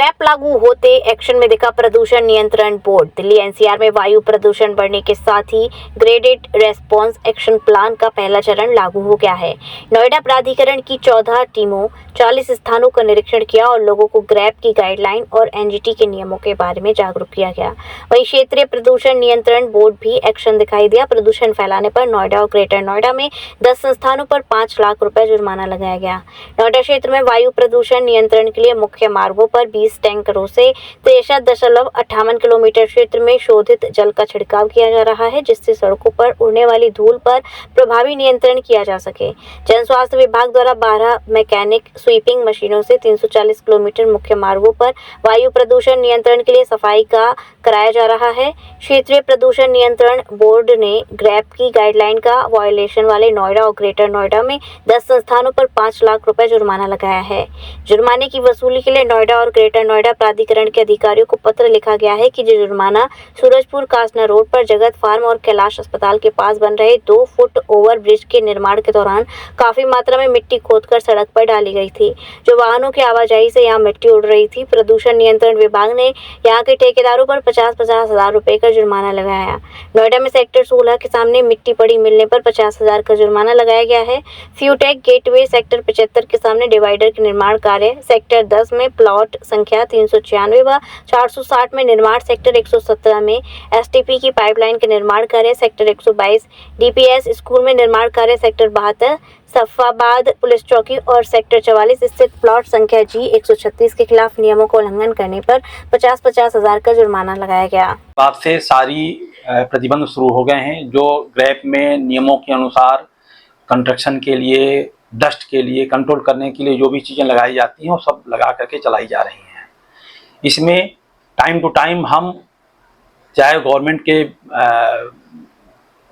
Grab लागू होते action में दिखा प्रदूषण नियंत्रण बोर्ड। दिल्ली एनसीआर में वायु प्रदूषण बढ़ने के साथ ही ग्रेडेड रेस्पॉन्स एक्शन प्लान का पहला चरण लागू हो गया है। नोएडा प्राधिकरण की 14 टीमों 40 स्थानों का निरीक्षण किया और लोगों को ग्रैप की गाइडलाइन और एनजीटी के नियमों के बारे में जागरूक किया गया। वहीं क्षेत्रीय प्रदूषण नियंत्रण बोर्ड भी एक्शन दिखाई दिया। प्रदूषण फैलाने पर नोएडा और ग्रेटर नोएडा में 10 संस्थानों पर 5 लाख रुपए जुर्माना लगाया गया। नोएडा क्षेत्र में वायु प्रदूषण नियंत्रण के लिए मुख्य मार्गों पर 20 टैंकरों से 63.58 किलोमीटर क्षेत्र में शोधित जल का छिड़काव किया जा रहा है, जिससे सड़कों पर उड़ने वाली धूल पर प्रभावी नियंत्रण किया जा सके। जन स्वास्थ्य विभाग द्वारा 12 मैकेनिक स्वीपिंग मशीनों से 340 किलोमीटर मुख्य मार्गों पर वायु प्रदूषण नियंत्रण के लिए सफाई का कराया जा रहा है। क्षेत्रीय प्रदूषण नियंत्रण बोर्ड ने ग्रैप की गाइडलाइन का वायलेशन वाले नोएडा और ग्रेटर नोएडा में 10 संस्थानों पर 5 लाख रुपए जुर्माना लगाया है। जुर्माने की वसूली के लिए नोएडा और ग्रेटर नोएडा प्राधिकरण के अधिकारियों को पत्र लिखा गया है कि जुर्माना सूरजपुर कासना रोड पर जगत फार्म और कैलाश अस्पताल के पास बन रहे 2 फुट ओवर ब्रिज के निर्माण के दौरान काफी मात्रा में मिट्टी खोदकर सड़क पर डाली गई थी, जो वाहनों की आवाजाही से यहाँ मिट्टी उड़ रही थी। प्रदूषण नियंत्रण विभाग ने यहाँ के ठेकेदारों पर 50-50 हजार रुपए का जुर्माना लगाया। नोएडा में सेक्टर 16 के सामने मिट्टी पड़ी मिलने पर 50,000 का जुर्माना लगाया गया है। फ्यूटेक गेटवे सेक्टर 75 के सामने डिवाइडर के निर्माण कार्य, सेक्टर 10 में प्लॉट संख्या 396 व 460 में निर्माण, सेक्टर 117 में एसटीपी की पाइपलाइन के निर्माण कार्य, सेक्टर 122 डीपीएस स्कूल में निर्माण कार्य, सेक्टर 72 सफाबाद पुलिस चौकी और सेक्टर 44 स्थित प्लॉट संख्या जी 136 के खिलाफ नियमों का उल्लंघन करने पर 50-50 हजार का जुर्माना लगाया गया। बाद से सारी प्रतिबंध शुरू हो गए हैं। जो ग्रैप में नियमों के अनुसार कंस्ट्रक्शन के लिए, डस्ट के लिए, कंट्रोल करने के लिए जो भी चीज़ें लगाई जाती हैं वो सब लगा करके चलाई जा रही हैं। इसमें टाइम टू टाइम हम चाहे गवर्नमेंट के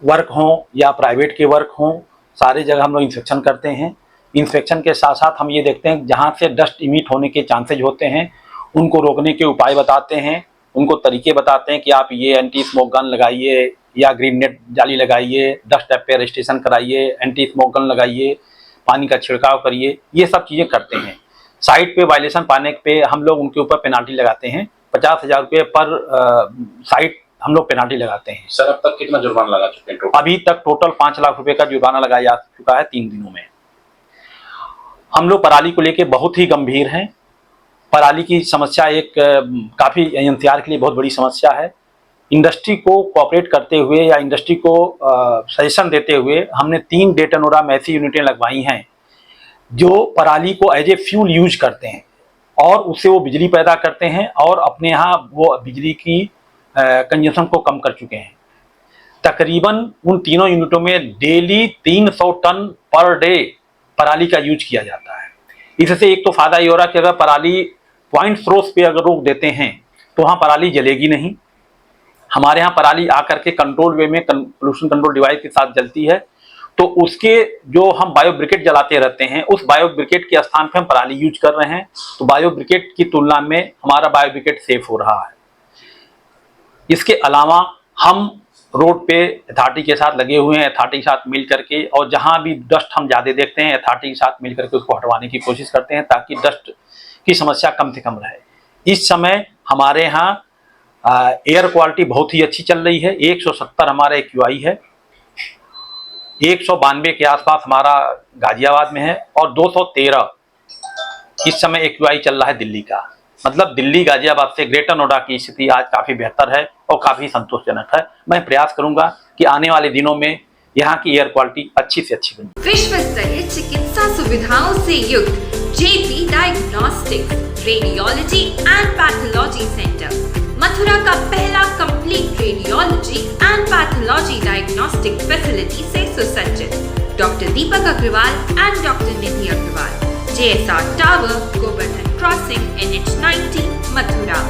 वर्क हों या प्राइवेट के वर्क हों, सारी जगह हम लोग इंस्पेक्शन करते हैं। इंस्पेक्शन के साथ साथ हम ये देखते हैं जहाँ से डस्ट इमिट होने के चांसेज होते हैं उनको रोकने के उपाय बताते हैं, उनको तरीके बताते हैं कि आप ये एंटी स्मोक गन लगाइए या ग्रीन नेट जाली लगाइए, डस्ट अपेयर स्टेशन कराइए, एंटी स्मोक गन लगाइए, पानी का छिड़काव करिए, ये सब चीज़ें करते हैं। साइट पे वायलेशन पाने पे हम लोग उनके ऊपर पेनाल्टी लगाते हैं। 50,000 रुपये पर साइट हम लोग पेनाल्टी लगाते हैं। सर, अब तक कितना जुर्माना लगा चुके हैं? अभी तक टोटल 5 लाख रुपए का जुर्माना लगाया जा चुका है 3 दिनों में। हम लोग पराली को लेके बहुत ही गंभीर हैं। पराली की समस्या एक काफ़ी एनसीआर के लिए बहुत बड़ी समस्या है। इंडस्ट्री को कोऑपरेट करते हुए या इंडस्ट्री को सजेशन देते हुए हमने 3 डेटनोरा मैसी यूनिटें लगवाई हैं जो पराली को एज ए फ्यूल यूज करते हैं और उससे वो बिजली पैदा करते हैं और अपने यहाँ वो बिजली की कंजम्पशन को कम कर चुके हैं। तकरीबन उन तीनों यूनिटों में डेली 300 टन पर डे पराली का यूज किया जाता है। इससे एक तो फायदा ये हो रहा है कि अगर पराली पॉइंट स्रोत पे अगर रोक देते हैं तो वहाँ पराली जलेगी नहीं। हमारे यहाँ पराली आकर के कंट्रोल वे में पोल्यूशन कंट्रोल डिवाइस के साथ जलती है, तो उसके जो हम बायो ब्रिकेट जलाते रहते हैं उस बायो ब्रिकेट के स्थान पे हम पराली यूज कर रहे हैं, तो बायो ब्रिकेट की तुलना में हमारा बायो ब्रिकेट सेफ हो रहा है। इसके अलावा हम रोड पे अथॉरिटी के साथ लगे हुए हैं, अथॉरिटी के साथ मिल करके, और जहां भी डस्ट हम ज़्यादा देखते हैं अथॉरिटी के साथ मिल करके उसको हटवाने की कोशिश करते हैं ताकि डस्ट की समस्या कम से कम रहे। इस समय हमारे यहाँ एयर क्वालिटी बहुत ही अच्छी चल रही है। 170 हमारा AQI है, 192 के आसपास हमारा गाजियाबाद में है और 213 इस समय AQI चल रहा है दिल्ली का। मतलब दिल्ली गाजियाबाद से ग्रेटर नोएडा की स्थिति आज काफ़ी बेहतर है और काफ़ी संतोषजनक है। मैं प्रयास करूंगा कि आने वाले दिनों में यहाँ की एयर क्वालिटी अच्छी से अच्छी बने। विश्व स्तरीय चिकित्सा सुविधाओं से युक्त JP diagnostics radiology and pathology centre, Mathura का पहला complete radiology and pathology diagnostic facility से सुसज्जित। Doctor Deepak Agarwal and doctor Nidhi Agarwal, JSR tower, Govardhan crossing, NH90, Mathura.